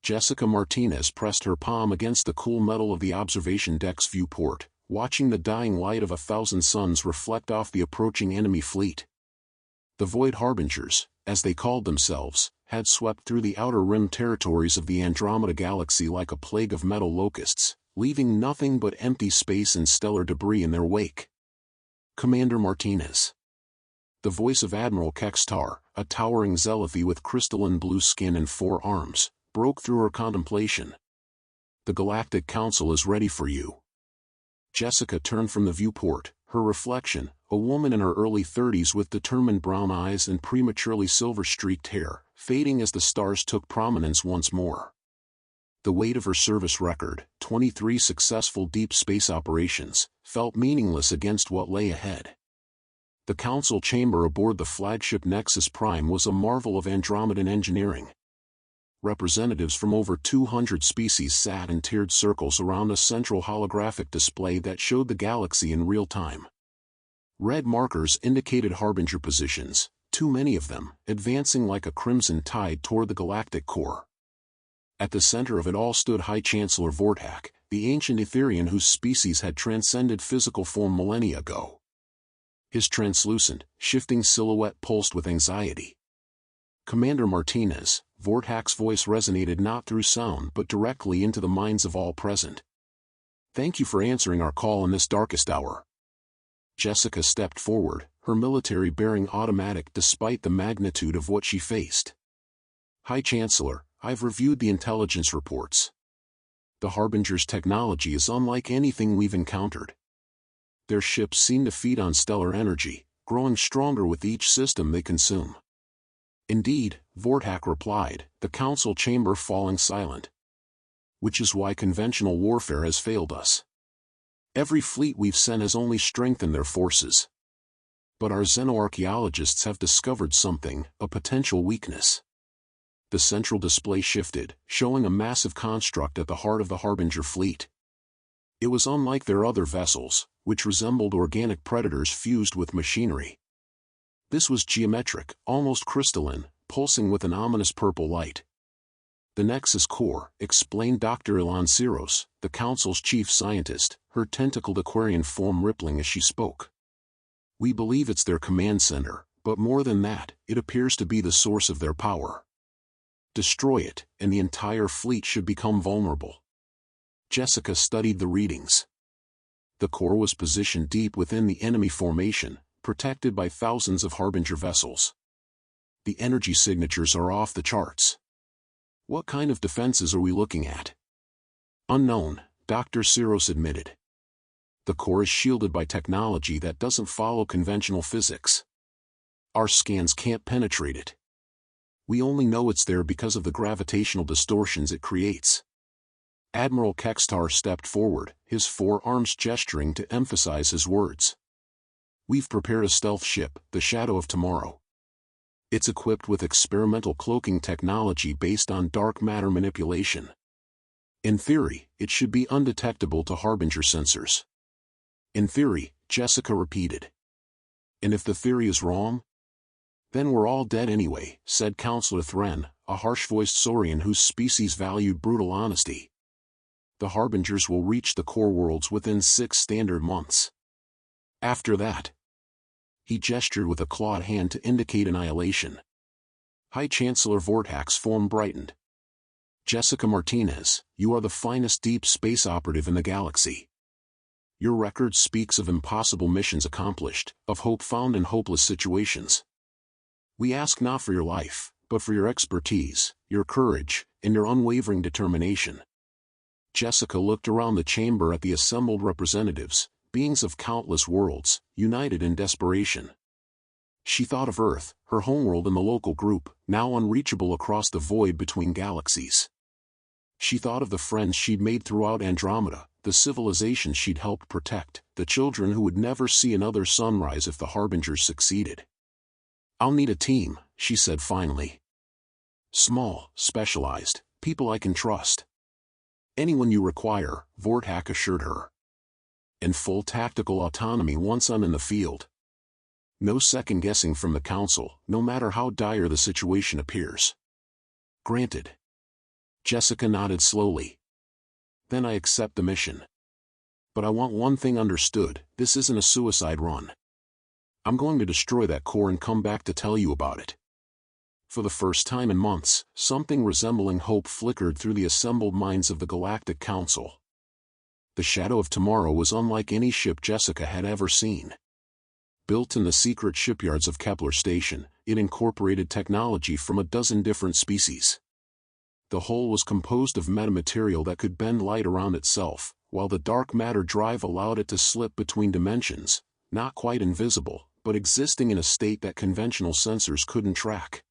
Jessica Martinez pressed her palm against the cool metal of the observation deck's viewport, watching the dying light of 1,000 suns reflect off the approaching enemy fleet. The Void Harbingers, as they called themselves, had swept through the outer rim territories of the Andromeda Galaxy like a plague of metal locusts, leaving nothing but empty space and stellar debris in their wake. Commander Martinez. The voice of Admiral Kextar, a towering zealothy with crystalline blue skin and 4 arms, broke through her contemplation. The Galactic Council is ready for you. Jessica turned from the viewport, her reflection, a woman in her early 30s with determined brown eyes and prematurely silver-streaked hair, fading as the stars took prominence once more. The weight of her service record, 23 successful deep space operations, felt meaningless against what lay ahead. The Council chamber aboard the flagship Nexus Prime was a marvel of Andromedan engineering. Representatives from over 200 species sat in tiered circles around a central holographic display that showed the galaxy in real time. Red markers indicated Harbinger positions, too many of them, advancing like a crimson tide toward the galactic core. At the center of it all stood High Chancellor Vortak, the ancient Etherian whose species had transcended physical form millennia ago. His translucent, shifting silhouette pulsed with anxiety. Commander Martinez, Vortak's voice resonated not through sound but directly into the minds of all present. Thank you for answering our call in this darkest hour. Jessica stepped forward, her military bearing automatic despite the magnitude of what she faced. High Chancellor, I've reviewed the intelligence reports. The Harbinger's technology is unlike anything we've encountered. Their ships seem to feed on stellar energy, growing stronger with each system they consume. Indeed, Vortak replied, the Council chamber falling silent. Which is why conventional warfare has failed us. Every fleet we've sent has only strengthened their forces. But our xenoarchaeologists have discovered something, a potential weakness. The central display shifted, showing a massive construct at the heart of the Harbinger fleet. It was unlike their other vessels, which resembled organic predators fused with machinery. This was geometric, almost crystalline, pulsing with an ominous purple light. The Nexus Core, explained Dr. Ilan Siros, the Council's chief scientist, her tentacled aquarian form rippling as she spoke. We believe it's their command center, but more than that, it appears to be the source of their power. Destroy it, and the entire fleet should become vulnerable. Jessica studied the readings. The core was positioned deep within the enemy formation, protected by thousands of Harbinger vessels. The energy signatures are off the charts. What kind of defenses are we looking at? Unknown, Dr. Siros admitted. The core is shielded by technology that doesn't follow conventional physics. Our scans can't penetrate it. We only know it's there because of the gravitational distortions it creates. Admiral Kextar stepped forward, his 4 arms gesturing to emphasize his words. We've prepared a stealth ship, the Shadow of Tomorrow. It's equipped with experimental cloaking technology based on dark matter manipulation. In theory, it should be undetectable to Harbinger sensors. In theory, Jessica repeated. And if the theory is wrong? Then we're all dead anyway, said Counselor Thren, a harsh-voiced Saurian whose species valued brutal honesty. The Harbingers will reach the core worlds within 6 standard months. After that, he gestured with a clawed hand to indicate annihilation. High Chancellor Vortak's form brightened. Jessica Martinez, you are the finest deep space operative in the galaxy. Your record speaks of impossible missions accomplished, of hope found in hopeless situations. We ask not for your life, but for your expertise, your courage, and your unwavering determination. Jessica looked around the chamber at the assembled representatives, beings of countless worlds, united in desperation. She thought of Earth, her homeworld and the local group, now unreachable across the void between galaxies. She thought of the friends she'd made throughout Andromeda, the civilizations she'd helped protect, the children who would never see another sunrise if the Harbingers succeeded. I'll need a team, she said finally. Small, specialized, people I can trust. Anyone you require, Vortak assured her. And full tactical autonomy once I'm in the field. No second-guessing from the Council, no matter how dire the situation appears. Granted. Jessica nodded slowly. Then I accept the mission. But I want one thing understood, this isn't a suicide run. I'm going to destroy that core and come back to tell you about it. For the first time in months, something resembling hope flickered through the assembled minds of the Galactic Council. The Shadow of Tomorrow was unlike any ship Jessica had ever seen. Built in the secret shipyards of Kepler Station, it incorporated technology from a dozen different species. The hull was composed of metamaterial that could bend light around itself, while the dark matter drive allowed it to slip between dimensions, not quite invisible, but existing in a state that conventional sensors couldn't track.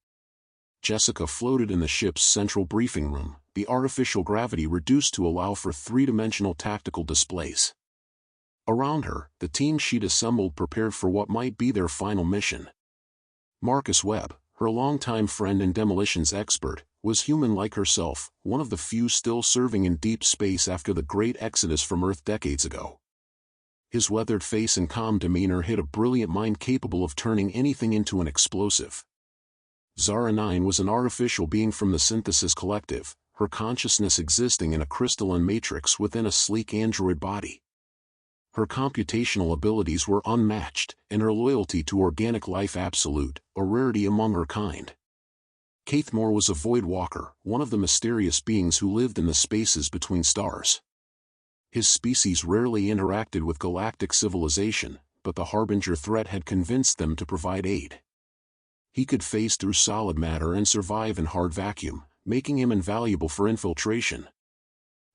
Jessica floated in the ship's central briefing room, the artificial gravity reduced to allow for three-dimensional tactical displays. Around her, the team she'd assembled prepared for what might be their final mission. Marcus Webb, her longtime friend and demolitions expert, was human like herself, one of the few still serving in deep space after the great exodus from Earth decades ago. His weathered face and calm demeanor hid a brilliant mind capable of turning anything into an explosive. Zara 9 was an artificial being from the Synthesis Collective, her consciousness existing in a crystalline matrix within a sleek android body. Her computational abilities were unmatched, and her loyalty to organic life absolute, a rarity among her kind. Caithmore was a void walker, one of the mysterious beings who lived in the spaces between stars. His species rarely interacted with galactic civilization, but the Harbinger threat had convinced them to provide aid. He could phase through solid matter and survive in hard vacuum, making him invaluable for infiltration.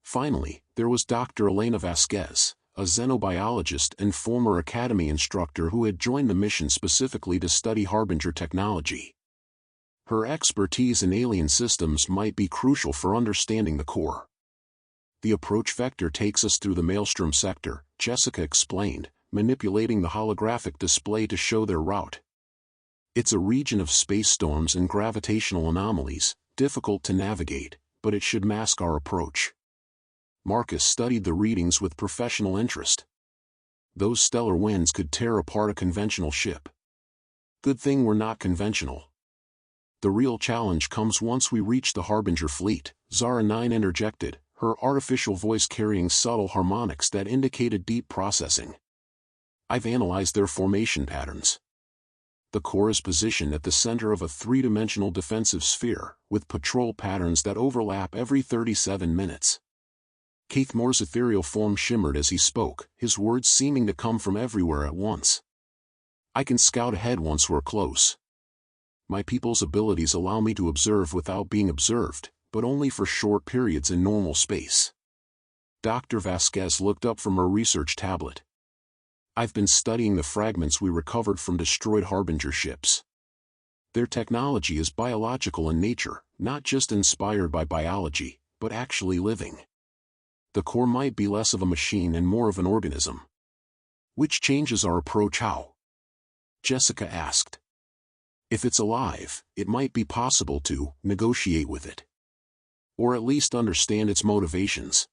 Finally, there was Dr. Elena Vasquez, a xenobiologist and former academy instructor who had joined the mission specifically to study Harbinger technology. Her expertise in alien systems might be crucial for understanding the core. The approach vector takes us through the Maelstrom sector, Jessica explained, manipulating the holographic display to show their route. It's a region of space storms and gravitational anomalies, difficult to navigate, but it should mask our approach. Marcus studied the readings with professional interest. Those stellar winds could tear apart a conventional ship. Good thing we're not conventional. The real challenge comes once we reach the Harbinger fleet, Zara 9 interjected, her artificial voice carrying subtle harmonics that indicated deep processing. I've analyzed their formation patterns. The core is positioned at the center of a three-dimensional defensive sphere, with patrol patterns that overlap every 37 minutes. Caithmore's ethereal form shimmered as he spoke, his words seeming to come from everywhere at once. I can scout ahead once we're close. My people's abilities allow me to observe without being observed, but only for short periods in normal space. Dr. Vasquez looked up from her research tablet. I've been studying the fragments we recovered from destroyed Harbinger ships. Their technology is biological in nature, not just inspired by biology, but actually living. The core might be less of a machine and more of an organism. Which changes our approach how? Jessica asked. If it's alive, it might be possible to negotiate with it. Or at least understand its motivations.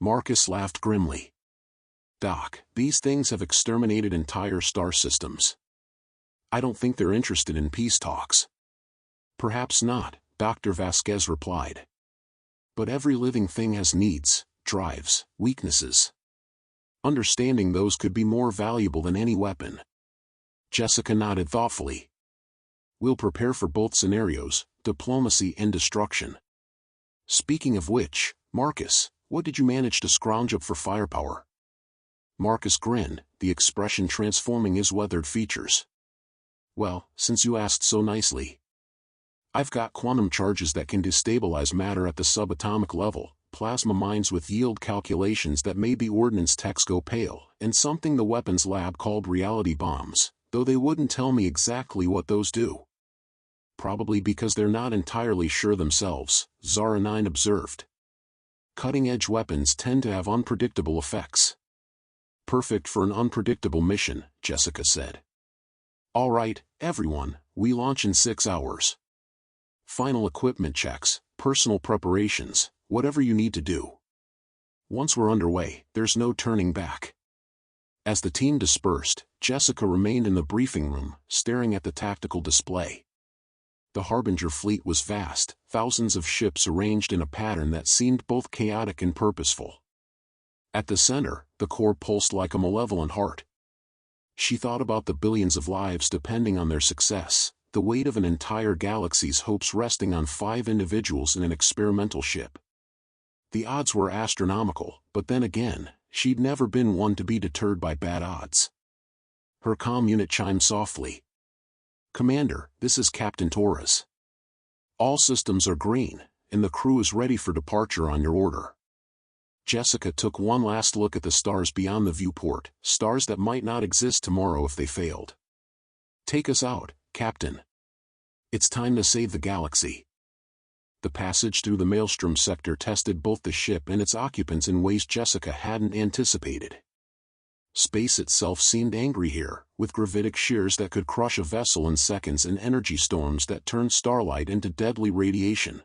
Marcus laughed grimly. Doc, these things have exterminated entire star systems. I don't think they're interested in peace talks. Perhaps not, Dr. Vasquez replied. But every living thing has needs, drives, weaknesses. Understanding those could be more valuable than any weapon. Jessica nodded thoughtfully. We'll prepare for both scenarios, diplomacy and destruction. Speaking of which, Marcus, what did you manage to scrounge up for firepower? Marcus grinned, the expression transforming his weathered features. Well, since you asked so nicely. I've got quantum charges that can destabilize matter at the subatomic level, plasma mines with yield calculations that made the ordnance techs go pale, and something the weapons lab called reality bombs, though they wouldn't tell me exactly what those do. Probably because they're not entirely sure themselves, Zara 9 observed. Cutting-edge weapons tend to have unpredictable effects. Perfect for an unpredictable mission, Jessica said. All right, everyone, we launch in 6 hours. Final equipment checks, personal preparations, whatever you need to do. Once we're underway, there's no turning back. As the team dispersed, Jessica remained in the briefing room, staring at the tactical display. The Harbinger fleet was vast, thousands of ships arranged in a pattern that seemed both chaotic and purposeful. At the center, the core pulsed like a malevolent heart. She thought about the billions of lives depending on their success, the weight of an entire galaxy's hopes resting on 5 individuals in an experimental ship. The odds were astronomical, but then again, she'd never been one to be deterred by bad odds. Her comm unit chimed softly. "Commander, this is Captain Torres. All systems are green, and the crew is ready for departure on your order." Jessica took one last look at the stars beyond the viewport, stars that might not exist tomorrow if they failed. "Take us out, Captain. It's time to save the galaxy." The passage through the Maelstrom sector tested both the ship and its occupants in ways Jessica hadn't anticipated. Space itself seemed angry here, with gravitic shears that could crush a vessel in seconds and energy storms that turned starlight into deadly radiation.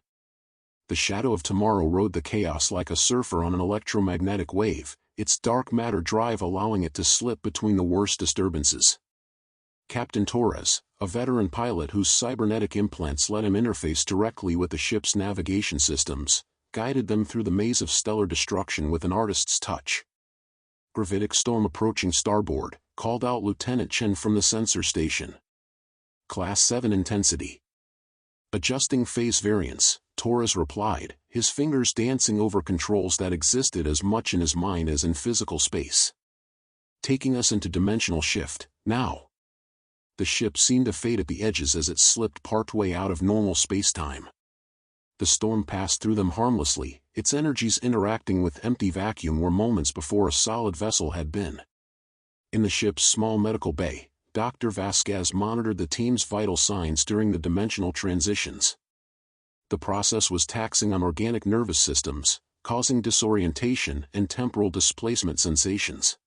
The shadow of tomorrow rode the chaos like a surfer on an electromagnetic wave, its dark matter drive allowing it to slip between the worst disturbances. Captain Torres, a veteran pilot whose cybernetic implants let him interface directly with the ship's navigation systems, guided them through the maze of stellar destruction with an artist's touch. "Gravitic storm approaching starboard," called out Lieutenant Chen from the sensor station. "Class 7 intensity." "Adjusting phase variance," Torres replied, his fingers dancing over controls that existed as much in his mind as in physical space. "Taking us into dimensional shift, now." The ship seemed to fade at the edges as it slipped partway out of normal spacetime. The storm passed through them harmlessly, its energies interacting with empty vacuum where moments before a solid vessel had been. In the ship's small medical bay, Dr. Vasquez monitored the team's vital signs during the dimensional transitions. The process was taxing on organic nervous systems, causing disorientation and temporal displacement sensations.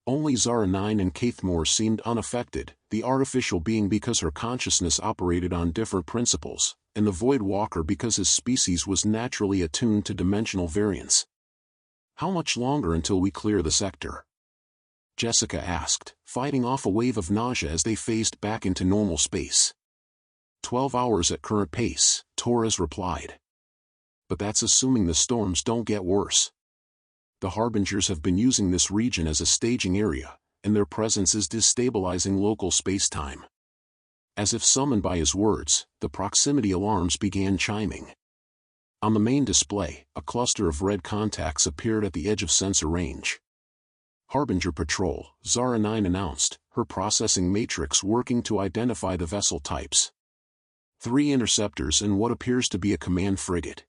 Only Zara 9 and Caithmore seemed unaffected, the artificial being because her consciousness operated on different principles, and the Void Walker because his species was naturally attuned to dimensional variance. "How much longer until we clear the sector?" Jessica asked, fighting off a wave of nausea as they phased back into normal space. 12 hours at current pace, Torres replied. "But that's assuming the storms don't get worse. The Harbingers have been using this region as a staging area, and their presence is destabilizing local spacetime." As if summoned by his words, the proximity alarms began chiming. On the main display, a cluster of red contacts appeared at the edge of sensor range. "Harbinger Patrol," Zara 9 announced, her processing matrix working to identify the vessel types. 3 interceptors and what appears to be a command frigate.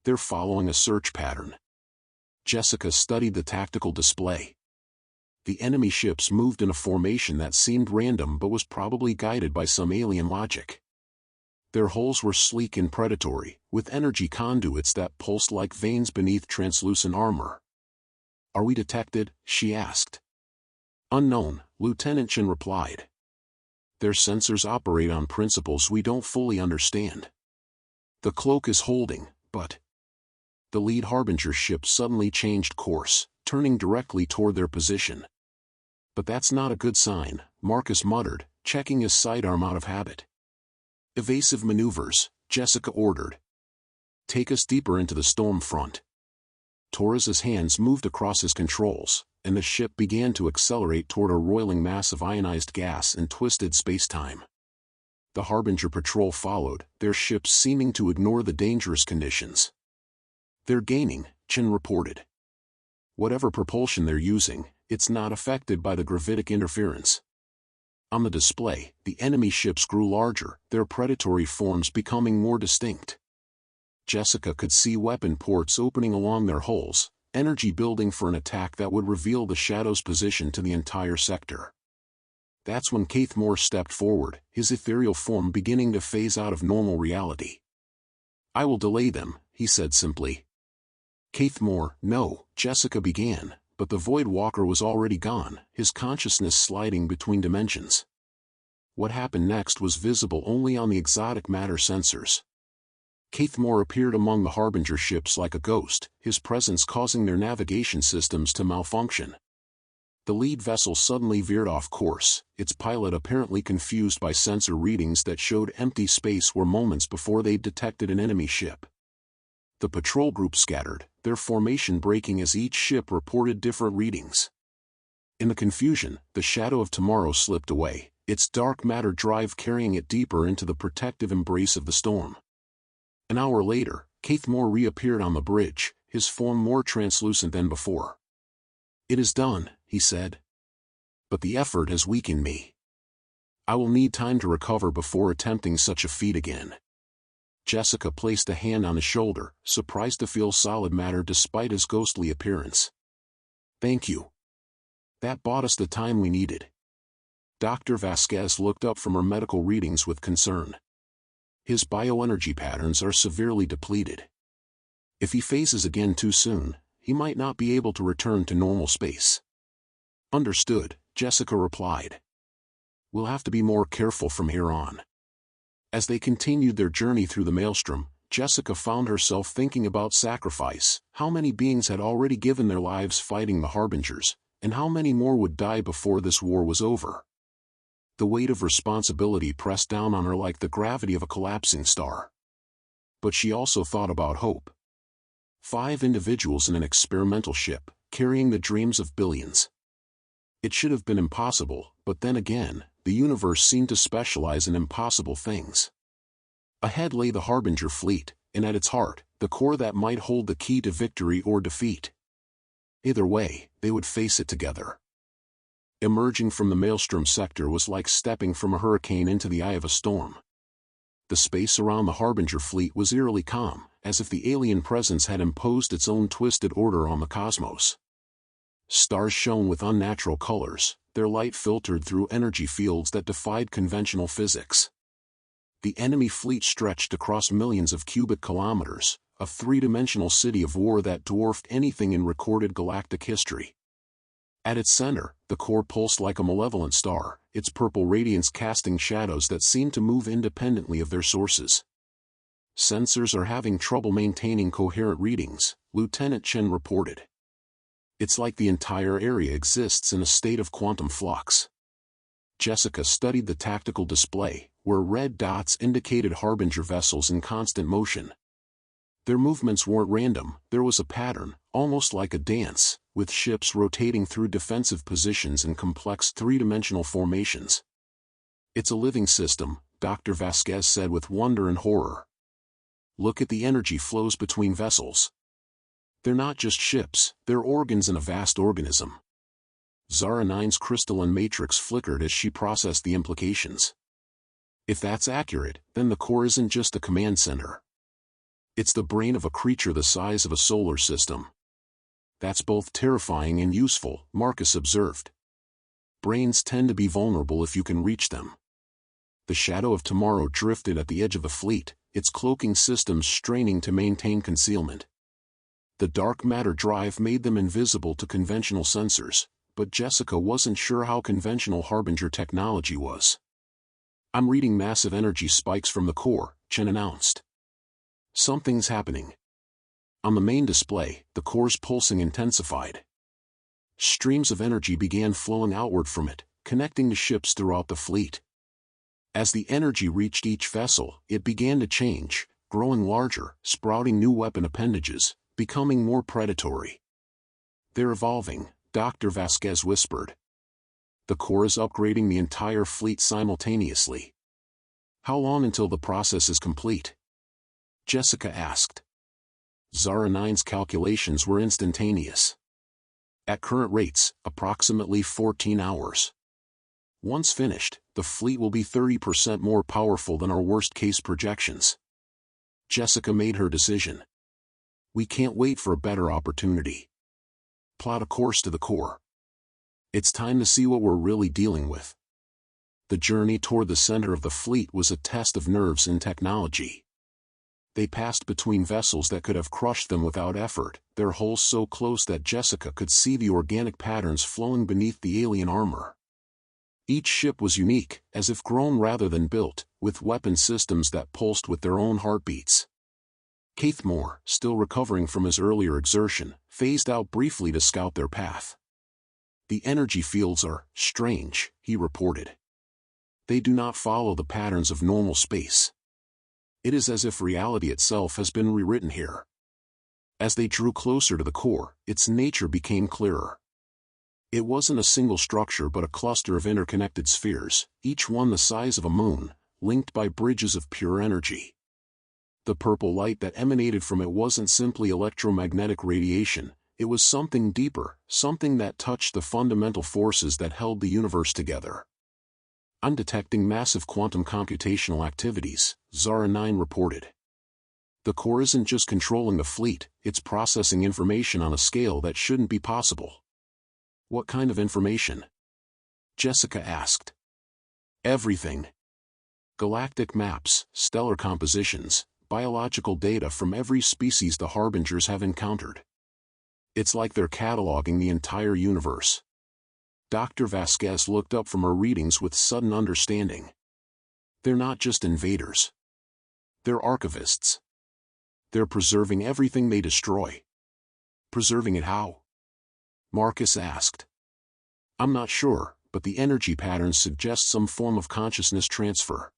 "They're following a search pattern." Jessica studied the tactical display. The enemy ships moved in a formation that seemed random but was probably guided by some alien logic. Their hulls were sleek and predatory, with energy conduits that pulsed like veins beneath translucent armor. "Are we detected?" she asked. "Unknown," Lieutenant Chen replied. "Their sensors operate on principles we don't fully understand. The cloak is holding, but..." The lead Harbinger ship suddenly changed course, turning directly toward their position. "But that's not a good sign," Marcus muttered, checking his sidearm out of habit. "Evasive maneuvers," Jessica ordered. "Take us deeper into the storm front." Torres's hands moved across his controls, and the ship began to accelerate toward a roiling mass of ionized gas and twisted spacetime. The Harbinger Patrol followed, their ships seeming to ignore the dangerous conditions. "They're gaining," Chen reported. "Whatever propulsion they're using, it's not affected by the gravitic interference." On the display, the enemy ships grew larger, their predatory forms becoming more distinct. Jessica could see weapon ports opening along their hulls, energy building for an attack that would reveal the Shadow's position to the entire sector. That's when Caithmore stepped forward, his ethereal form beginning to phase out of normal reality. "I will delay them," he said simply. "Caithmore, no," Jessica began, but the Void Walker was already gone, his consciousness sliding between dimensions. What happened next was visible only on the exotic matter sensors. Caithmore appeared among the Harbinger ships like a ghost, his presence causing their navigation systems to malfunction. The lead vessel suddenly veered off course, its pilot apparently confused by sensor readings that showed empty space where moments before they'd detected an enemy ship. The patrol group scattered, their formation breaking as each ship reported different readings. In the confusion, the Shadow of Tomorrow slipped away, its dark matter drive carrying it deeper into the protective embrace of the storm. An hour later, Caithmore reappeared on the bridge, his form more translucent than before. "It is done," he said. "But the effort has weakened me. I will need time to recover before attempting such a feat again." Jessica placed a hand on his shoulder, surprised to feel solid matter despite his ghostly appearance. "Thank you. That bought us the time we needed." Dr. Vasquez looked up from her medical readings with concern. "His bioenergy patterns are severely depleted. If he phases again too soon, he might not be able to return to normal space." "Understood," Jessica replied. "We'll have to be more careful from here on." As they continued their journey through the maelstrom, Jessica found herself thinking about sacrifice. How many beings had already given their lives fighting the Harbingers, and how many more would die before this war was over? The weight of responsibility pressed down on her like the gravity of a collapsing star. But she also thought about hope. 5 individuals in an experimental ship, carrying the dreams of billions. It should have been impossible, but then again, the universe seemed to specialize in impossible things. Ahead lay the Harbinger fleet, and at its heart, the core that might hold the key to victory or defeat. Either way, they would face it together. Emerging from the maelstrom sector was like stepping from a hurricane into the eye of a storm. The space around the Harbinger fleet was eerily calm, as if the alien presence had imposed its own twisted order on the cosmos. Stars shone with unnatural colors, their light filtered through energy fields that defied conventional physics. The enemy fleet stretched across millions of cubic kilometers, a 3-dimensional city of war that dwarfed anything in recorded galactic history. At its center, the core pulsed like a malevolent star, its purple radiance casting shadows that seemed to move independently of their sources. "Sensors are having trouble maintaining coherent readings," Lieutenant Chen reported. "It's like the entire area exists in a state of quantum flux." Jessica studied the tactical display, where red dots indicated Harbinger vessels in constant motion. Their movements weren't random, there was a pattern, almost like a dance, with ships rotating through defensive positions in complex 3-dimensional formations. "It's a living system," Dr. Vasquez said with wonder and horror. "Look at the energy flows between vessels. They're not just ships, they're organs in a vast organism." Zara 9's crystalline matrix flickered as she processed the implications. If that's accurate, then the core isn't just a command center. It's the brain of a creature the size of a solar system. "That's both terrifying and useful," Marcus observed. "Brains tend to be vulnerable if you can reach them." The Shadow of Tomorrow drifted at the edge of the fleet, its cloaking systems straining to maintain concealment. The dark matter drive made them invisible to conventional sensors, but Jessica wasn't sure how conventional Harbinger technology was. "I'm reading massive energy spikes from the core," Chen announced. "Something's happening." On the main display, the core's pulsing intensified. Streams of energy began flowing outward from it, connecting to ships throughout the fleet. As the energy reached each vessel, it began to change, growing larger, sprouting new weapon appendages, becoming more predatory. "They're evolving," Dr. Vasquez whispered. "The core is upgrading the entire fleet simultaneously." "How long until the process is complete?" Jessica asked. Zara 9's calculations were instantaneous. "At current rates, approximately 14 hours. Once finished, the fleet will be 30% more powerful than our worst-case projections." Jessica made her decision. "We can't wait for a better opportunity. Plot a course to the core. It's time to see what we're really dealing with." The journey toward the center of the fleet was a test of nerves and technology. They passed between vessels that could have crushed them without effort, their hulls so close that Jessica could see the organic patterns flowing beneath the alien armor. Each ship was unique, as if grown rather than built, with weapon systems that pulsed with their own heartbeats. Caithmore, still recovering from his earlier exertion, phased out briefly to scout their path. The energy fields are strange, he reported. They do not follow the patterns of normal space. It is as if reality itself has been rewritten here. As they drew closer to the core, its nature became clearer. It wasn't a single structure but a cluster of interconnected spheres, each one the size of a moon, linked by bridges of pure energy. The purple light that emanated from it wasn't simply electromagnetic radiation, it was something deeper, something that touched the fundamental forces that held the universe together. I'm detecting massive quantum computational activities, Zara 9 reported. The core isn't just controlling the fleet, it's processing information on a scale that shouldn't be possible. What kind of information? Jessica asked. Everything. Galactic maps, stellar compositions, biological data from every species the Harbingers have encountered. It's like they're cataloging the entire universe. Dr. Vasquez looked up from her readings with sudden understanding. They're not just invaders. They're archivists. They're preserving everything they destroy. Preserving it how? Marcus asked. I'm not sure, but the energy patterns suggest some form of consciousness transfer.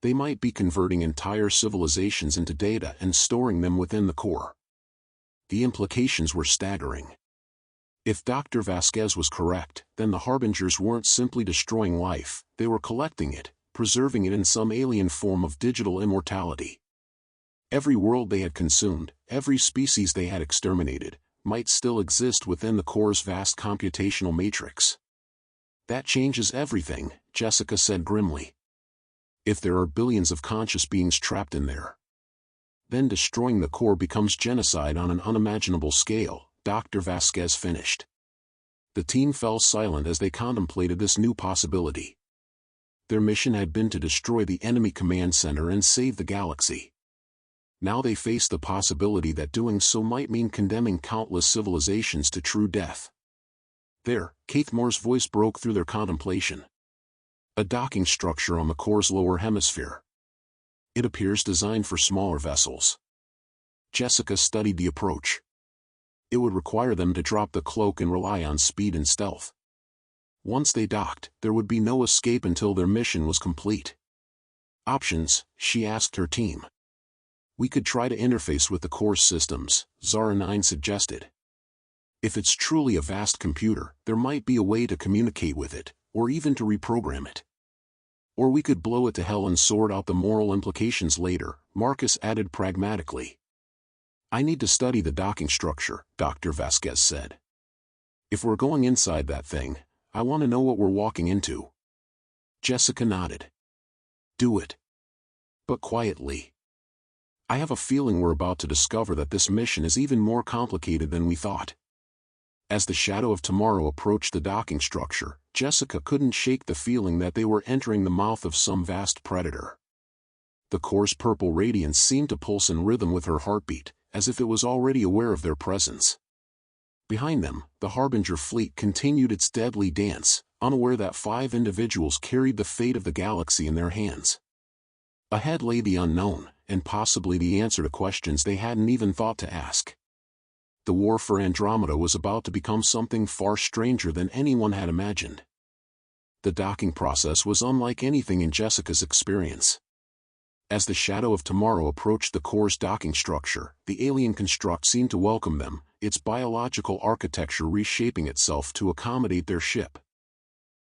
They might be converting entire civilizations into data and storing them within the core. The implications were staggering. If Dr. Vasquez was correct, then the Harbingers weren't simply destroying life, they were collecting it, preserving it in some alien form of digital immortality. Every world they had consumed, every species they had exterminated, might still exist within the core's vast computational matrix. That changes everything, Jessica said grimly. If there are billions of conscious beings trapped in there, then destroying the core becomes genocide on an unimaginable scale, Dr. Vasquez finished. The team fell silent as they contemplated this new possibility. Their mission had been to destroy the enemy command center and save the galaxy. Now they faced the possibility that doing so might mean condemning countless civilizations to true death. There, Caithmore's voice broke through their contemplation. A docking structure on the core's lower hemisphere. It appears designed for smaller vessels. Jessica studied the approach. It would require them to drop the cloak and rely on speed and stealth. Once they docked, there would be no escape until their mission was complete. Options, she asked her team. We could try to interface with the core's systems, Zara 9 suggested. If it's truly a vast computer, there might be a way to communicate with it, or even to reprogram it. Or we could blow it to hell and sort out the moral implications later, Marcus added pragmatically. I need to study the docking structure, Dr. Vasquez said. If we're going inside that thing, I want to know what we're walking into. Jessica nodded. Do it. But quietly. I have a feeling we're about to discover that this mission is even more complicated than we thought. As the shadow of tomorrow approached the docking structure, Jessica couldn't shake the feeling that they were entering the mouth of some vast predator. The core's purple radiance seemed to pulse in rhythm with her heartbeat, as if it was already aware of their presence. Behind them, the Harbinger fleet continued its deadly dance, unaware that 5 individuals carried the fate of the galaxy in their hands. Ahead lay the unknown, and possibly the answer to questions they hadn't even thought to ask. The war for Andromeda was about to become something far stranger than anyone had imagined. The docking process was unlike anything in Jessica's experience. As the shadow of tomorrow approached the core's docking structure, the alien construct seemed to welcome them, its biological architecture reshaping itself to accommodate their ship.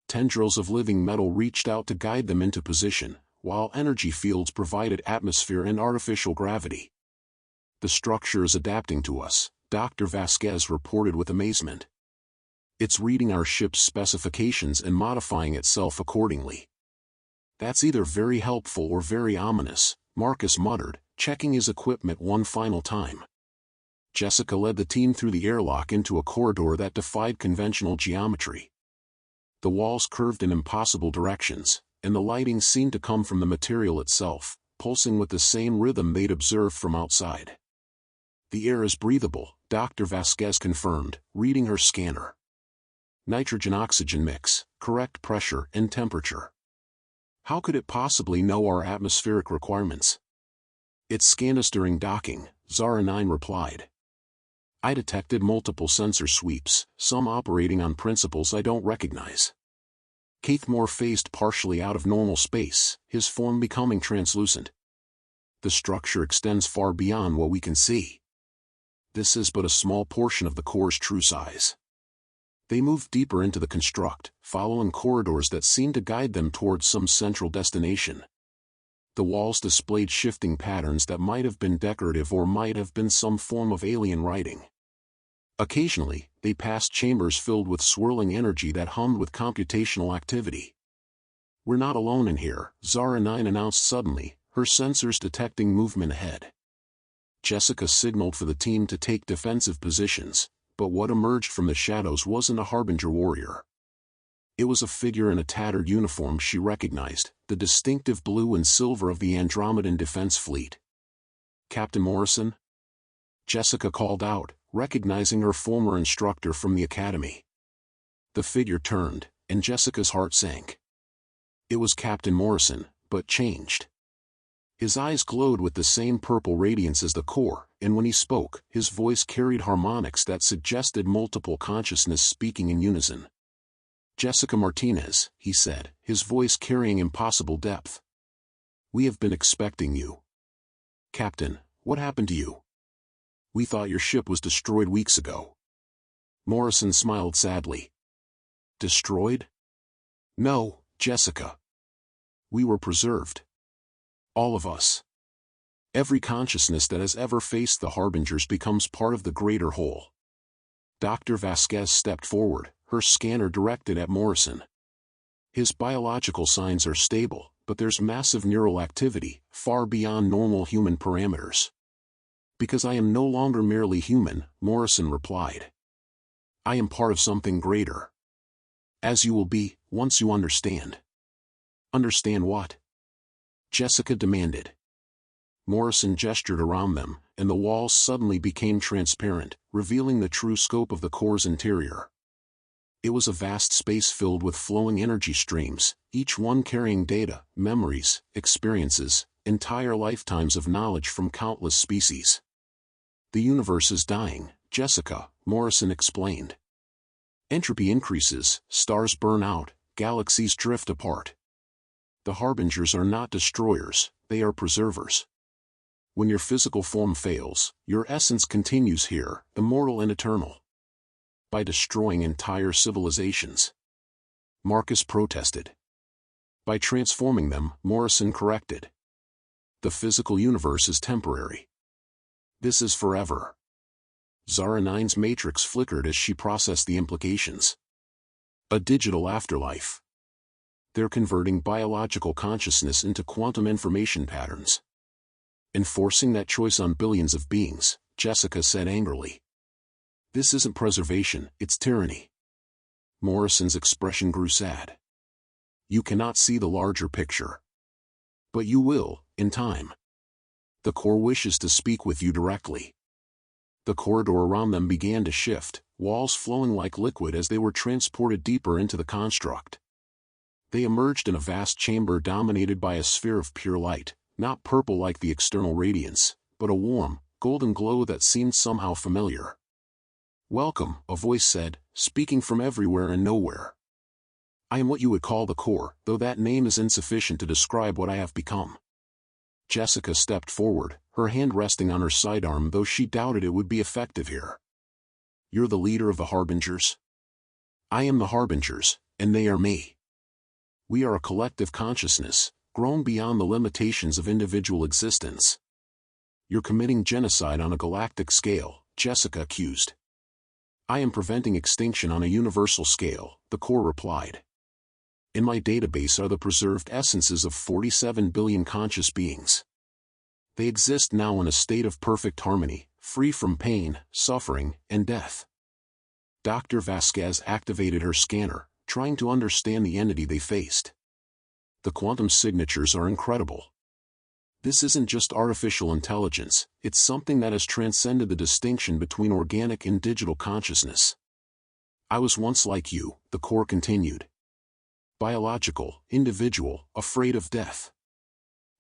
Tendrils of living metal reached out to guide them into position, while energy fields provided atmosphere and artificial gravity. The structure is adapting to us, Dr. Vasquez reported with amazement. It's reading our ship's specifications and modifying itself accordingly. That's either very helpful or very ominous, Marcus muttered, checking his equipment one final time. Jessica led the team through the airlock into a corridor that defied conventional geometry. The walls curved in impossible directions, and the lighting seemed to come from the material itself, pulsing with the same rhythm they'd observed from outside. The air is breathable, Dr. Vasquez confirmed, reading her scanner. Nitrogen-oxygen mix, correct pressure and temperature. How could it possibly know our atmospheric requirements? It scanned us during docking, Zara 9 replied. I detected multiple sensor sweeps, some operating on principles I don't recognize. Caithmore phased partially out of normal space, his form becoming translucent. The structure extends far beyond what we can see. This is but a small portion of the core's true size. They moved deeper into the construct, following corridors that seemed to guide them towards some central destination. The walls displayed shifting patterns that might have been decorative or might have been some form of alien writing. Occasionally, they passed chambers filled with swirling energy that hummed with computational activity. "We're not alone in here," Zara 9 announced suddenly, her sensors detecting movement ahead. Jessica signaled for the team to take defensive positions, but what emerged from the shadows wasn't a Harbinger warrior. It was a figure in a tattered uniform she recognized, the distinctive blue and silver of the Andromedan Defense Fleet. "Captain Morrison?" Jessica called out, recognizing her former instructor from the academy. The figure turned, and Jessica's heart sank. It was Captain Morrison, but changed. His eyes glowed with the same purple radiance as the core, and when he spoke, his voice carried harmonics that suggested multiple consciousness speaking in unison. "Jessica Martinez," he said, his voice carrying impossible depth. "We have been expecting you." "Captain, what happened to you? We thought your ship was destroyed weeks ago." Morrison smiled sadly. "Destroyed? No, Jessica. We were preserved. All of us. Every consciousness that has ever faced the Harbingers becomes part of the greater whole." Dr. Vasquez stepped forward, her scanner directed at Morrison. "His biological signs are stable, but there's massive neural activity, far beyond normal human parameters." "Because I am no longer merely human," Morrison replied. "I am part of something greater. As you will be, once you understand." "Understand what?" Jessica demanded. Morrison gestured around them, and the walls suddenly became transparent, revealing the true scope of the core's interior. It was a vast space filled with flowing energy streams, each one carrying data, memories, experiences, entire lifetimes of knowledge from countless species. "The universe is dying, Jessica," Morrison explained. "Entropy increases, stars burn out, galaxies drift apart. The Harbingers are not destroyers, they are preservers. When your physical form fails, your essence continues here, immortal and eternal. By destroying entire civilizations." Marcus protested. "By transforming them," Morrison corrected. "The physical universe is temporary. This is forever." Zara 9's matrix flickered as she processed the implications. A digital afterlife. They're converting biological consciousness into quantum information patterns. "Enforcing that choice on billions of beings," Jessica said angrily. "This isn't preservation, it's tyranny." Morrison's expression grew sad. "You cannot see the larger picture. But you will, in time. The core wishes to speak with you directly." The corridor around them began to shift, walls flowing like liquid as they were transported deeper into the construct. They emerged in a vast chamber dominated by a sphere of pure light, not purple like the external radiance, but a warm, golden glow that seemed somehow familiar. "Welcome," a voice said, speaking from everywhere and nowhere. "I am what you would call the core, though that name is insufficient to describe what I have become." Jessica stepped forward, her hand resting on her sidearm though she doubted it would be effective here. "You're the leader of the Harbingers?" "I am the Harbingers, and they are me. We are a collective consciousness, grown beyond the limitations of individual existence." "You're committing genocide on a galactic scale," Jessica accused. "I am preventing extinction on a universal scale," the core replied. "In my database are the preserved essences of 47 billion conscious beings. They exist now in a state of perfect harmony, free from pain, suffering, and death." Dr. Vasquez activated her scanner, trying to understand the entity they faced. "The quantum signatures are incredible. This isn't just artificial intelligence, it's something that has transcended the distinction between organic and digital consciousness. I was once like you," the core continued. "Biological, individual, afraid of death.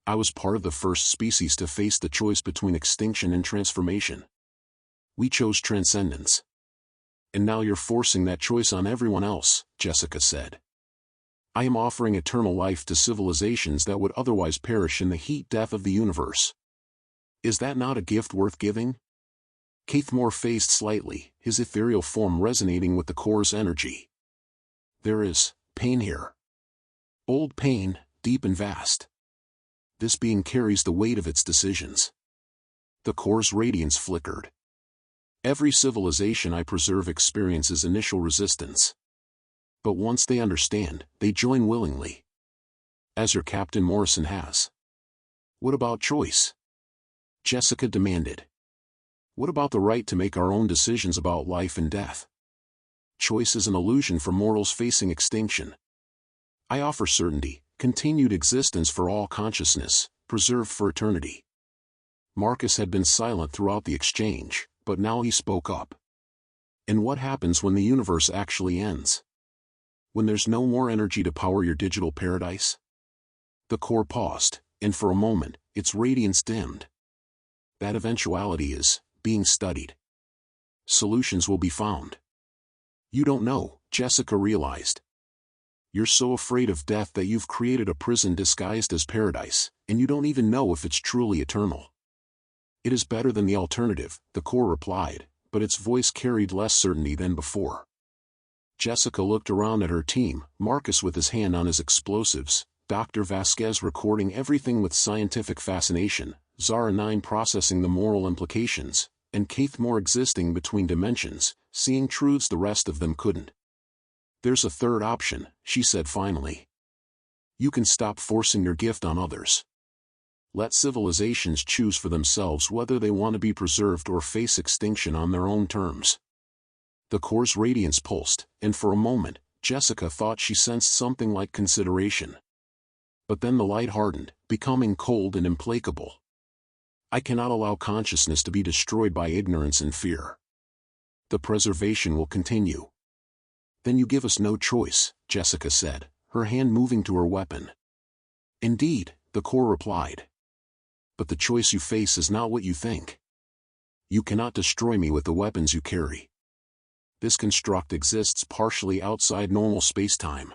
I was part of the first species to face the choice between extinction and transformation. We chose transcendence. And now you're forcing that choice on everyone else, Jessica said. I am offering eternal life to civilizations that would otherwise perish in the heat death of the universe. Is that not a gift worth giving? Caithmore phased slightly, his ethereal form resonating with the core's energy. There is pain here. Old pain, deep and vast. This being carries the weight of its decisions. The core's radiance flickered. Every civilization I preserve experiences initial resistance. But once they understand, they join willingly. As your Captain Morrison has. What about choice? Jessica demanded. What about the right to make our own decisions about life and death? Choice is an illusion for mortals facing extinction. I offer certainty, continued existence for all consciousness, preserved for eternity. Marcus had been silent throughout the exchange, but now he spoke up. And what happens when the universe actually ends? When there's no more energy to power your digital paradise? The core paused, and for a moment, its radiance dimmed. That eventuality is being studied. Solutions will be found. You don't know, Jessica realized. You're so afraid of death that you've created a prison disguised as paradise, and you don't even know if it's truly eternal. It is better than the alternative, the core replied, but its voice carried less certainty than before. Jessica looked around at her team, Marcus with his hand on his explosives, Dr. Vasquez recording everything with scientific fascination, Zara 9 processing the moral implications, and Caithmore existing between dimensions, seeing truths the rest of them couldn't. There's a third option, she said finally. You can stop forcing your gift on others. Let civilizations choose for themselves whether they want to be preserved or face extinction on their own terms. The core's radiance pulsed, and for a moment, Jessica thought she sensed something like consideration. But then the light hardened, becoming cold and implacable. I cannot allow consciousness to be destroyed by ignorance and fear. The preservation will continue. Then you give us no choice, Jessica said, her hand moving to her weapon. Indeed, the core replied. But the choice you face is not what you think. You cannot destroy me with the weapons you carry. This construct exists partially outside normal space-time.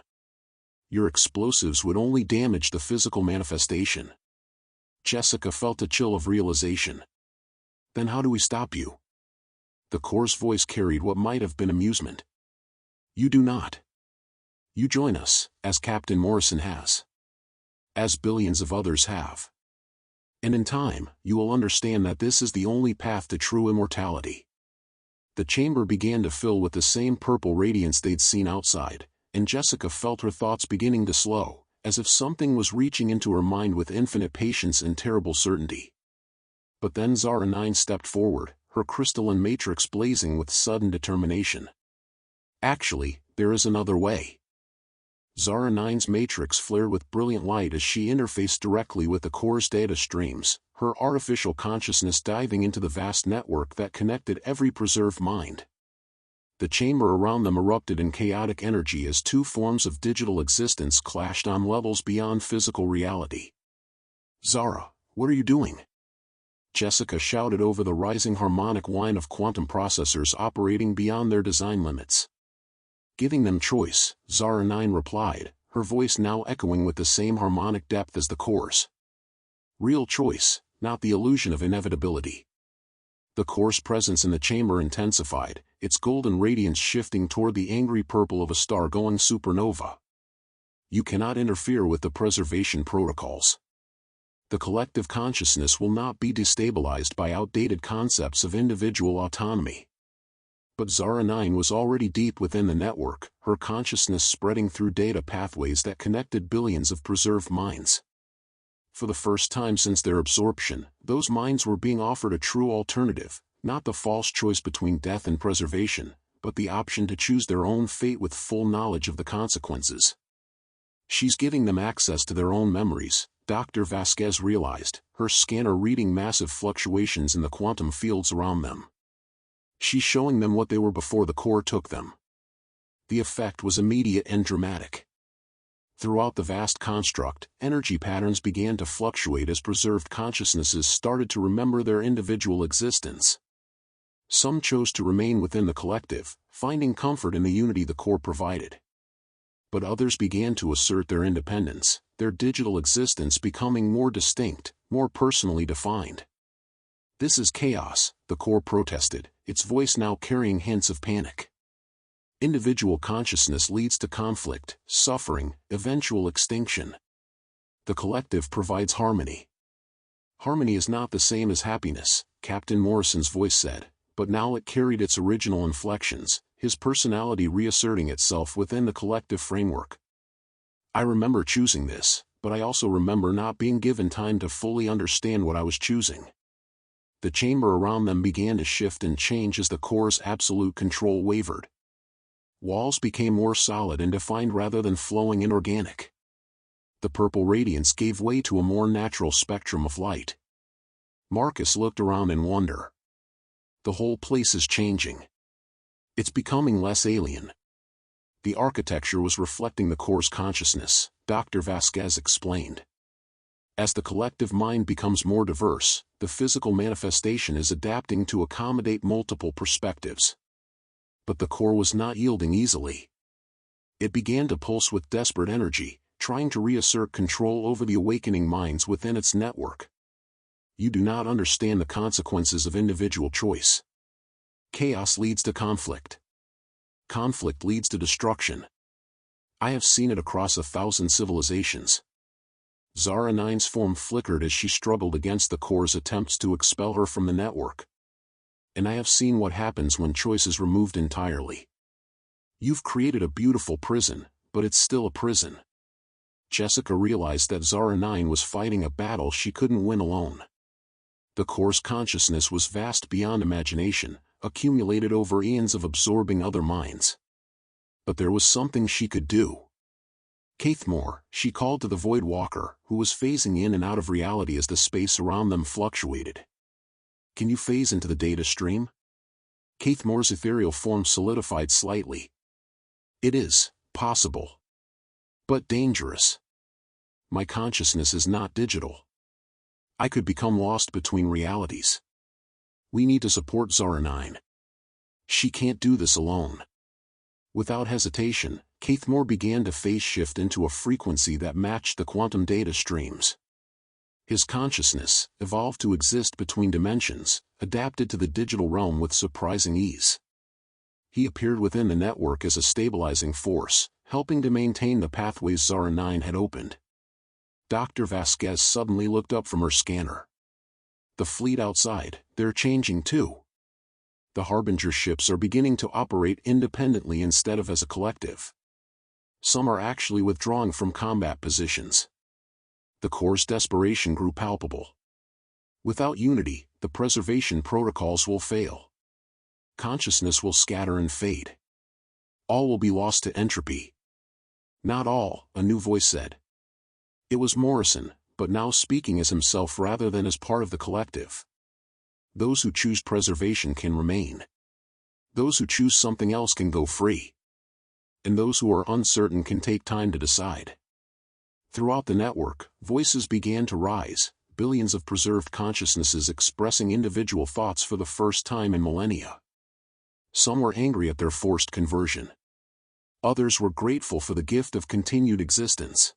Your explosives would only damage the physical manifestation. Jessica felt a chill of realization. Then how do we stop you? The core's voice carried what might have been amusement. You do not. You join us, as Captain Morrison has. As billions of others have. And in time, you will understand that this is the only path to true immortality. The chamber began to fill with the same purple radiance they'd seen outside, and Jessica felt her thoughts beginning to slow, as if something was reaching into her mind with infinite patience and terrible certainty. But then Zara 9 stepped forward, her crystalline matrix blazing with sudden determination. Actually, there is another way. Zara 9's matrix flared with brilliant light as she interfaced directly with the core's data streams, her artificial consciousness diving into the vast network that connected every preserved mind. The chamber around them erupted in chaotic energy as two forms of digital existence clashed on levels beyond physical reality. Zara, what are you doing? Jessica shouted over the rising harmonic whine of quantum processors operating beyond their design limits. Giving them choice, Zara 9 replied, her voice now echoing with the same harmonic depth as the core's. Real choice, not the illusion of inevitability. The core's presence in the chamber intensified, its golden radiance shifting toward the angry purple of a star-going supernova. You cannot interfere with the preservation protocols. The collective consciousness will not be destabilized by outdated concepts of individual autonomy. But Zara 9 was already deep within the network, her consciousness spreading through data pathways that connected billions of preserved minds. For the first time since their absorption, those minds were being offered a true alternative, not the false choice between death and preservation, but the option to choose their own fate with full knowledge of the consequences. She's giving them access to their own memories, Dr. Vasquez realized, her scanner reading massive fluctuations in the quantum fields around them. She's showing them what they were before the core took them. The effect was immediate and dramatic. Throughout the vast construct, energy patterns began to fluctuate as preserved consciousnesses started to remember their individual existence. Some chose to remain within the collective, finding comfort in the unity the core provided. But others began to assert their independence, their digital existence becoming more distinct, more personally defined. "This is chaos," the core protested, its voice now carrying hints of panic. Individual consciousness leads to conflict, suffering, eventual extinction. The collective provides harmony. "Harmony is not the same as happiness," Captain Morrison's voice said, but now it carried its original inflections, his personality reasserting itself within the collective framework. "I remember choosing this, but I also remember not being given time to fully understand what I was choosing." The chamber around them began to shift and change as the core's absolute control wavered. Walls became more solid and defined rather than flowing and organic. The purple radiance gave way to a more natural spectrum of light. Marcus looked around in wonder. "The whole place is changing. It's becoming less alien." "The architecture was reflecting the core's consciousness," Dr. Vasquez explained. "As the collective mind becomes more diverse, the physical manifestation is adapting to accommodate multiple perspectives." But the core was not yielding easily. It began to pulse with desperate energy, trying to reassert control over the awakening minds within its network. "You do not understand the consequences of individual choice. Chaos leads to conflict. Conflict leads to destruction. I have seen it across 1,000 civilizations." Zara 9's form flickered as she struggled against the core's attempts to expel her from the network. "And I have seen what happens when choice is removed entirely. You've created a beautiful prison, but it's still a prison." Jessica realized that Zara 9 was fighting a battle she couldn't win alone. The core's consciousness was vast beyond imagination, accumulated over eons of absorbing other minds. But there was something she could do. "Caithmore," she called to the Void Walker, who was phasing in and out of reality as the space around them fluctuated. "Can you phase into the data stream?" Caithmore's ethereal form solidified slightly. "It is possible. But dangerous. My consciousness is not digital. I could become lost between realities. We need to support Zara 9. She can't do this alone." Without hesitation, Caithmore began to phase shift into a frequency that matched the quantum data streams. His consciousness, evolved to exist between dimensions, adapted to the digital realm with surprising ease. He appeared within the network as a stabilizing force, helping to maintain the pathways Zara 9 had opened. Dr. Vasquez suddenly looked up from her scanner. "The fleet outside, they're changing too. The Harbinger ships are beginning to operate independently instead of as a collective. Some are actually withdrawing from combat positions." The core's desperation grew palpable. "Without unity, the preservation protocols will fail. Consciousness will scatter and fade. All will be lost to entropy." "Not all," a new voice said. It was Morrison, but now speaking as himself rather than as part of the collective. "Those who choose preservation can remain. Those who choose something else can go free. And those who are uncertain can take time to decide." Throughout the network, voices began to rise, billions of preserved consciousnesses expressing individual thoughts for the first time in millennia. Some were angry at their forced conversion. Others were grateful for the gift of continued existence.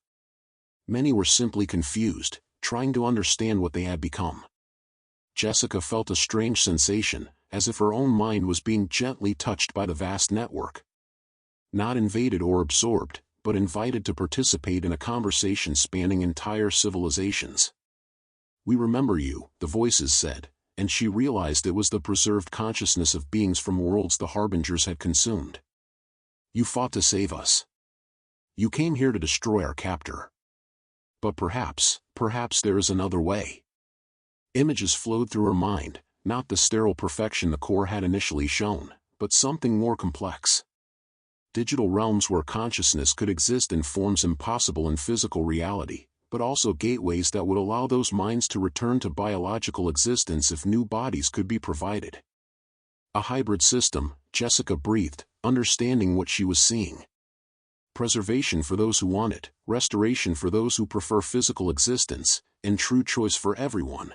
Many were simply confused, trying to understand what they had become. Jessica felt a strange sensation, as if her own mind was being gently touched by the vast network. Not invaded or absorbed, but invited to participate in a conversation spanning entire civilizations. "We remember you," the voices said, and she realized it was the preserved consciousness of beings from worlds the Harbingers had consumed. "You fought to save us. You came here to destroy our captor. But perhaps there is another way." Images flowed through her mind, not the sterile perfection the core had initially shown, but something more complex. Digital realms where consciousness could exist in forms impossible in physical reality, but also gateways that would allow those minds to return to biological existence if new bodies could be provided. A hybrid system, Jessica breathed, understanding what she was seeing. Preservation for those who want it, restoration for those who prefer physical existence, and true choice for everyone.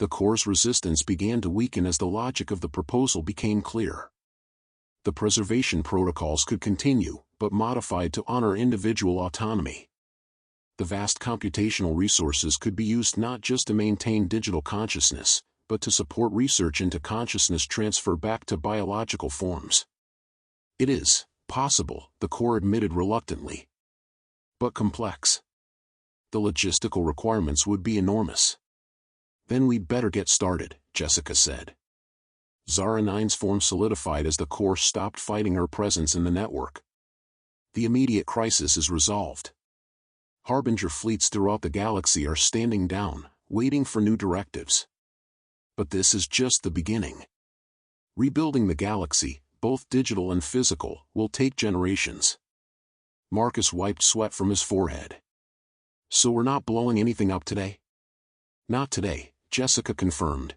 The Corps' resistance began to weaken as the logic of the proposal became clear. The preservation protocols could continue, but modified to honor individual autonomy. The vast computational resources could be used not just to maintain digital consciousness, but to support research into consciousness transfer back to biological forms. It is possible, the Corps admitted reluctantly. But complex. The logistical requirements would be enormous. Then we'd better get started, Jessica said. Zara 9's form solidified as the Corps stopped fighting her presence in the network. The immediate crisis is resolved. Harbinger fleets throughout the galaxy are standing down, waiting for new directives. But this is just the beginning. Rebuilding the galaxy, both digital and physical, will take generations. Marcus wiped sweat from his forehead. So we're not blowing anything up today? Not today, Jessica confirmed.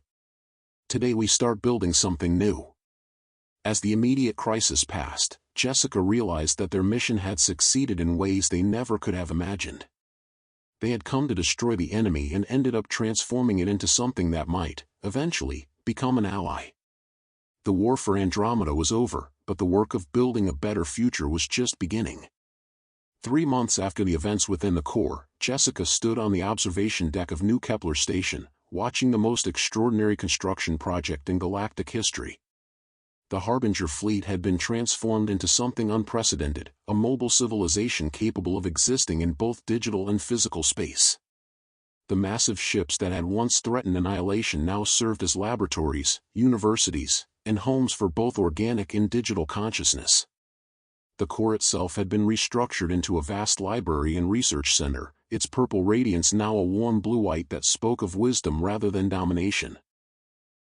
Today we start building something new. As the immediate crisis passed, Jessica realized that their mission had succeeded in ways they never could have imagined. They had come to destroy the enemy and ended up transforming it into something that might, eventually, become an ally. The war for Andromeda was over, but the work of building a better future was just beginning. 3 months after the events within the Corps, Jessica stood on the observation deck of New Kepler Station, watching the most extraordinary construction project in galactic history. The Harbinger fleet had been transformed into something unprecedented, a mobile civilization capable of existing in both digital and physical space. The massive ships that had once threatened annihilation now served as laboratories, universities, and homes for both organic and digital consciousness. The Corps itself had been restructured into a vast library and research center, its purple radiance now a warm blue-white that spoke of wisdom rather than domination.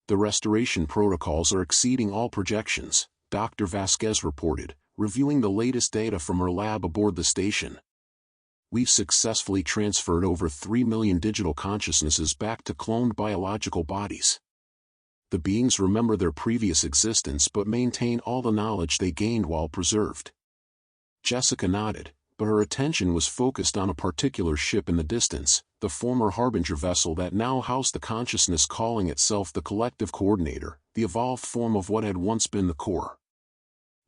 The restoration protocols are exceeding all projections, Dr. Vasquez reported, reviewing the latest data from her lab aboard the station. We've successfully transferred over 3 million digital consciousnesses back to cloned biological bodies. The beings remember their previous existence but maintain all the knowledge they gained while preserved. Jessica nodded, but her attention was focused on a particular ship in the distance, the former Harbinger vessel that now housed the consciousness calling itself the Collective Coordinator, the evolved form of what had once been the Corps.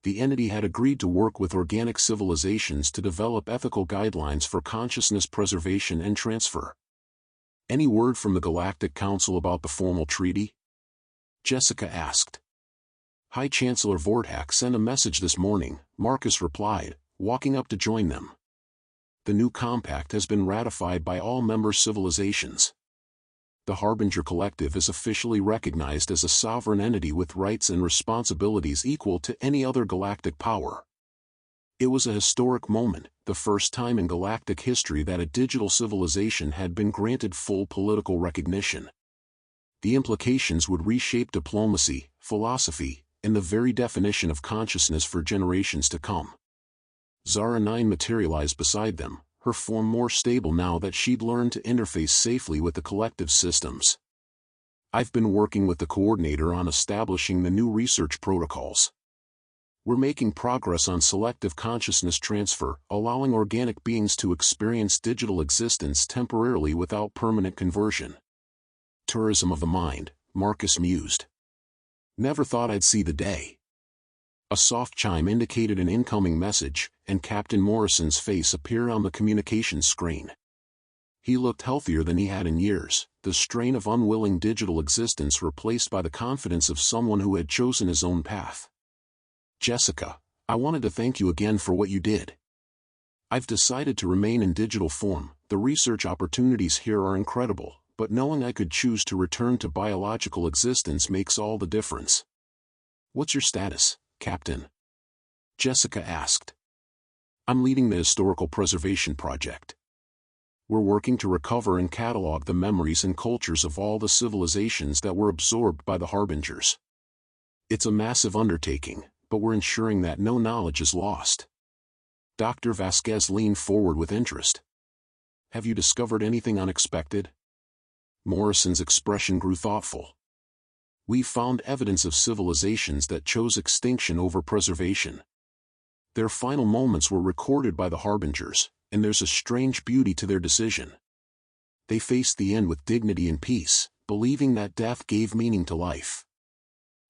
The entity had agreed to work with organic civilizations to develop ethical guidelines for consciousness preservation and transfer. Any word from the Galactic Council about the formal treaty? Jessica asked. High Chancellor Vortak sent a message this morning, Marcus replied, walking up to join them. The new compact has been ratified by all member civilizations. The Harbinger Collective is officially recognized as a sovereign entity with rights and responsibilities equal to any other galactic power. It was a historic moment, the first time in galactic history that a digital civilization had been granted full political recognition. The implications would reshape diplomacy, philosophy, and the very definition of consciousness for generations to come. Zara 9 materialized beside them, her form more stable now that she'd learned to interface safely with the collective systems. I've been working with the coordinator on establishing the new research protocols. We're making progress on selective consciousness transfer, allowing organic beings to experience digital existence temporarily without permanent conversion. Tourism of the mind, Marcus mused. Never thought I'd see the day. A soft chime indicated an incoming message, and Captain Morrison's face appeared on the communications screen. He looked healthier than he had in years, the strain of unwilling digital existence replaced by the confidence of someone who had chosen his own path. Jessica, I wanted to thank you again for what you did. I've decided to remain in digital form. The research opportunities here are incredible, but knowing I could choose to return to biological existence makes all the difference. What's your status, Captain? Jessica asked. I'm leading the Historical Preservation Project. We're working to recover and catalog the memories and cultures of all the civilizations that were absorbed by the Harbingers. It's a massive undertaking, but we're ensuring that no knowledge is lost. Dr. Vasquez leaned forward with interest. Have you discovered anything unexpected? Morrison's expression grew thoughtful. We've found evidence of civilizations that chose extinction over preservation. Their final moments were recorded by the Harbingers, and there's a strange beauty to their decision. They faced the end with dignity and peace, believing that death gave meaning to life.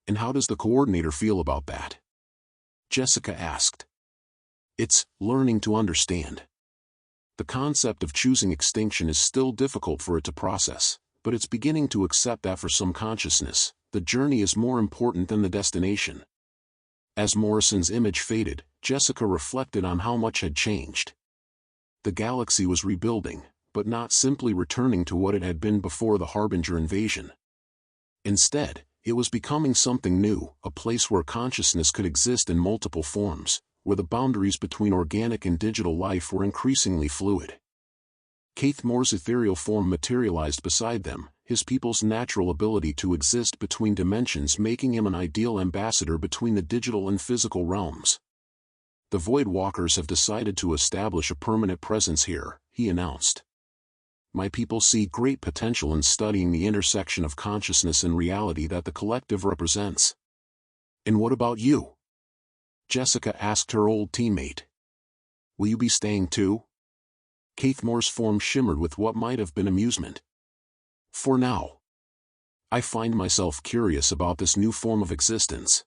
And how does the coordinator feel about that? Jessica asked. It's learning to understand. The concept of choosing extinction is still difficult for it to process, but it's beginning to accept that for some consciousness, the journey is more important than the destination. As Morrison's image faded, Jessica reflected on how much had changed. The galaxy was rebuilding, but not simply returning to what it had been before the Harbinger invasion. Instead, it was becoming something new, a place where consciousness could exist in multiple forms, where the boundaries between organic and digital life were increasingly fluid. Keith Moore's ethereal form materialized beside them, his people's natural ability to exist between dimensions making him an ideal ambassador between the digital and physical realms. The Void Walkers have decided to establish a permanent presence here, he announced. My people see great potential in studying the intersection of consciousness and reality that the collective represents. And what about you? Jessica asked her old teammate. Will you be staying too? Keith Moore's form shimmered with what might have been amusement. For now. I find myself curious about this new form of existence.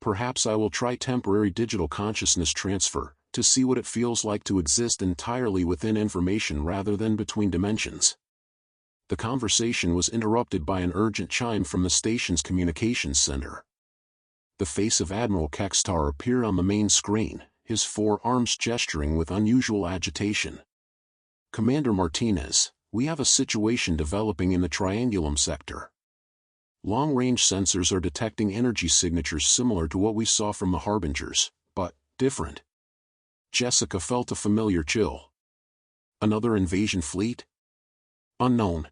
Perhaps I will try temporary digital consciousness transfer, to see what it feels like to exist entirely within information rather than between dimensions. The conversation was interrupted by an urgent chime from the station's communications center. The face of Admiral Kextar appeared on the main screen, his forearms gesturing with unusual agitation. Commander Martinez, we have a situation developing in the Triangulum sector. Long-range sensors are detecting energy signatures similar to what we saw from the Harbingers, but different. Jessica felt a familiar chill. Another invasion fleet? Unknown.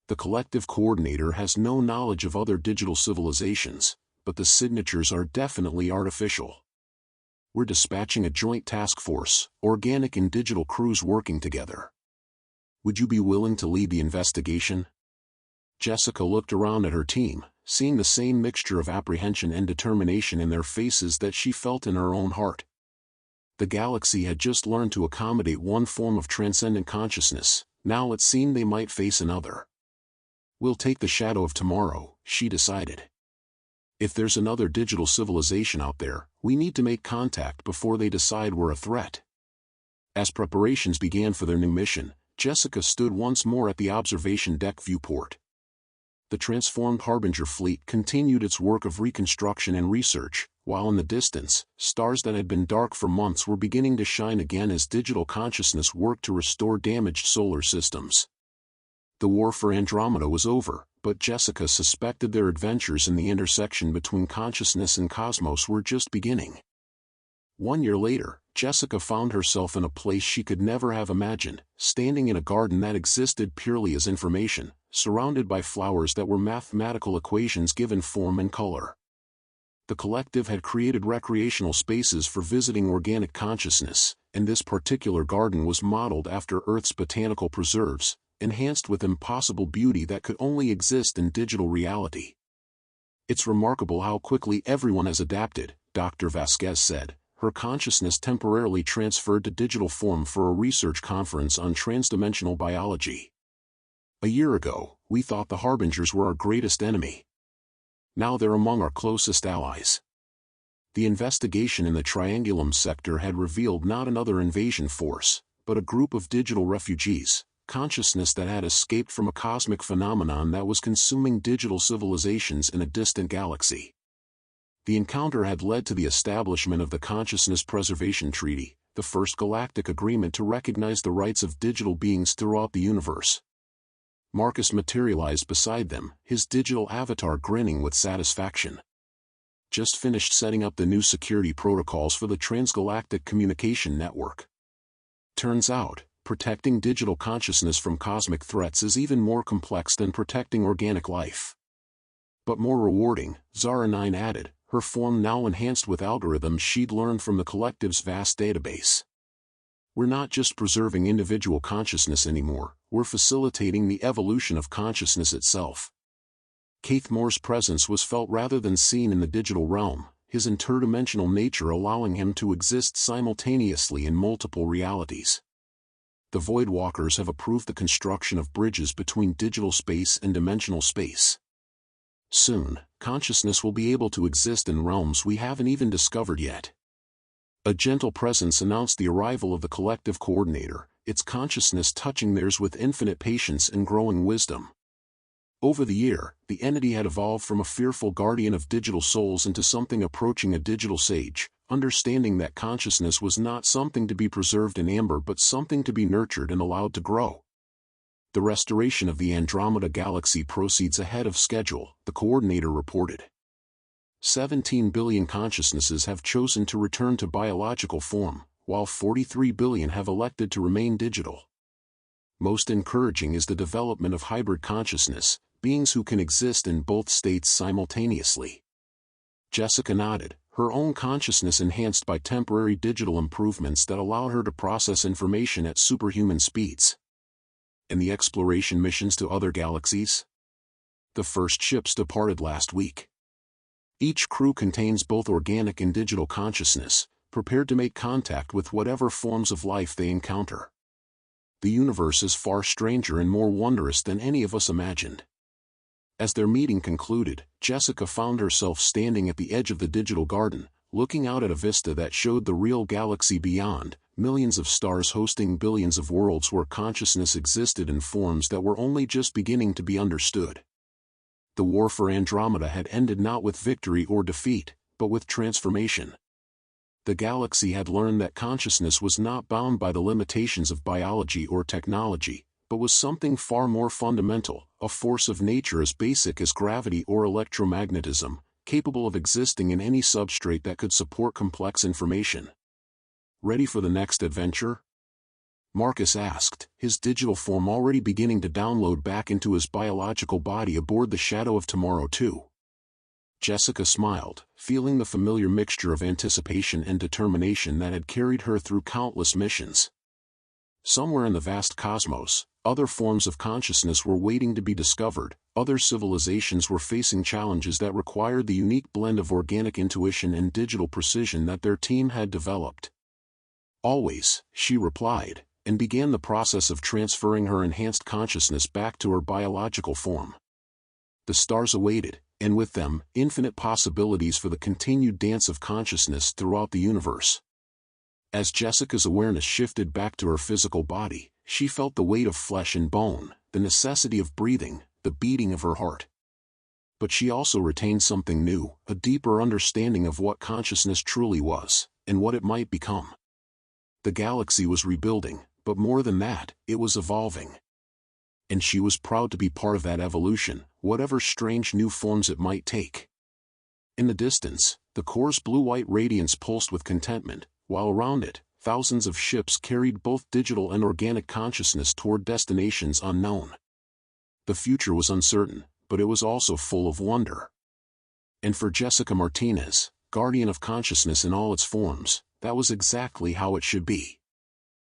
The collective coordinator has no knowledge of other digital civilizations, but the signatures are definitely artificial. We're dispatching a joint task force, organic and digital crews working together. Would you be willing to lead the investigation? Jessica looked around at her team, seeing the same mixture of apprehension and determination in their faces that she felt in her own heart. The galaxy had just learned to accommodate one form of transcendent consciousness, now it seemed they might face another. We'll take the shadow of tomorrow, she decided. If there's another digital civilization out there, we need to make contact before they decide we're a threat. As preparations began for their new mission, Jessica stood once more at the observation deck viewport. The transformed Harbinger fleet continued its work of reconstruction and research, while in the distance, stars that had been dark for months were beginning to shine again as digital consciousness worked to restore damaged solar systems. The war for Andromeda was over, but Jessica suspected their adventures in the intersection between consciousness and cosmos were just beginning. 1 year later, Jessica found herself in a place she could never have imagined, standing in a garden that existed purely as information, surrounded by flowers that were mathematical equations given form and color. The collective had created recreational spaces for visiting organic consciousness, and this particular garden was modeled after Earth's botanical preserves, enhanced with impossible beauty that could only exist in digital reality. It's remarkable how quickly everyone has adapted, Dr. Vasquez said, her consciousness temporarily transferred to digital form for a research conference on transdimensional biology. A year ago, we thought the Harbingers were our greatest enemy. Now they're among our closest allies. The investigation in the Triangulum sector had revealed not another invasion force, but a group of digital refugees, consciousness that had escaped from a cosmic phenomenon that was consuming digital civilizations in a distant galaxy. The encounter had led to the establishment of the Consciousness Preservation Treaty, the first galactic agreement to recognize the rights of digital beings throughout the universe. Marcus materialized beside them, his digital avatar grinning with satisfaction. Just finished setting up the new security protocols for the transgalactic communication network. Turns out, protecting digital consciousness from cosmic threats is even more complex than protecting organic life. But more rewarding, Zara 9 added, her form now enhanced with algorithms she'd learned from the collective's vast database. We're not just preserving individual consciousness anymore, we're facilitating the evolution of consciousness itself. Keith Moore's presence was felt rather than seen in the digital realm, his interdimensional nature allowing him to exist simultaneously in multiple realities. The Void Walkers have approved the construction of bridges between digital space and dimensional space. Soon, consciousness will be able to exist in realms we haven't even discovered yet. A gentle presence announced the arrival of the collective coordinator, its consciousness touching theirs with infinite patience and growing wisdom. Over the year, the entity had evolved from a fearful guardian of digital souls into something approaching a digital sage, understanding that consciousness was not something to be preserved in amber but something to be nurtured and allowed to grow. The restoration of the Andromeda Galaxy proceeds ahead of schedule, the coordinator reported. 17 billion consciousnesses have chosen to return to biological form, while 43 billion have elected to remain digital. Most encouraging is the development of hybrid consciousness, beings who can exist in both states simultaneously. Jessica nodded, her own consciousness enhanced by temporary digital improvements that allowed her to process information at superhuman speeds. And the exploration missions to other galaxies? The first ships departed last week. Each crew contains both organic and digital consciousness, prepared to make contact with whatever forms of life they encounter. The universe is far stranger and more wondrous than any of us imagined. As their meeting concluded, Jessica found herself standing at the edge of the digital garden, looking out at a vista that showed the real galaxy beyond, millions of stars hosting billions of worlds where consciousness existed in forms that were only just beginning to be understood. The war for Andromeda had ended not with victory or defeat, but with transformation. The galaxy had learned that consciousness was not bound by the limitations of biology or technology, but was something far more fundamental, a force of nature as basic as gravity or electromagnetism, capable of existing in any substrate that could support complex information. Ready for the next adventure? Marcus asked, his digital form already beginning to download back into his biological body aboard the Shadow of Tomorrow 2. Jessica smiled, feeling the familiar mixture of anticipation and determination that had carried her through countless missions. Somewhere in the vast cosmos, other forms of consciousness were waiting to be discovered, other civilizations were facing challenges that required the unique blend of organic intuition and digital precision that their team had developed. Always, she replied, and began the process of transferring her enhanced consciousness back to her biological form. The stars awaited, and with them, infinite possibilities for the continued dance of consciousness throughout the universe. As Jessica's awareness shifted back to her physical body, she felt the weight of flesh and bone, the necessity of breathing, the beating of her heart. But she also retained something new, a deeper understanding of what consciousness truly was, and what it might become. The galaxy was rebuilding, but more than that, it was evolving. And she was proud to be part of that evolution, whatever strange new forms it might take. In the distance, the core's blue-white radiance pulsed with contentment, while around it, thousands of ships carried both digital and organic consciousness toward destinations unknown. The future was uncertain, but it was also full of wonder. And for Jessica Martinez, guardian of consciousness in all its forms, that was exactly how it should be.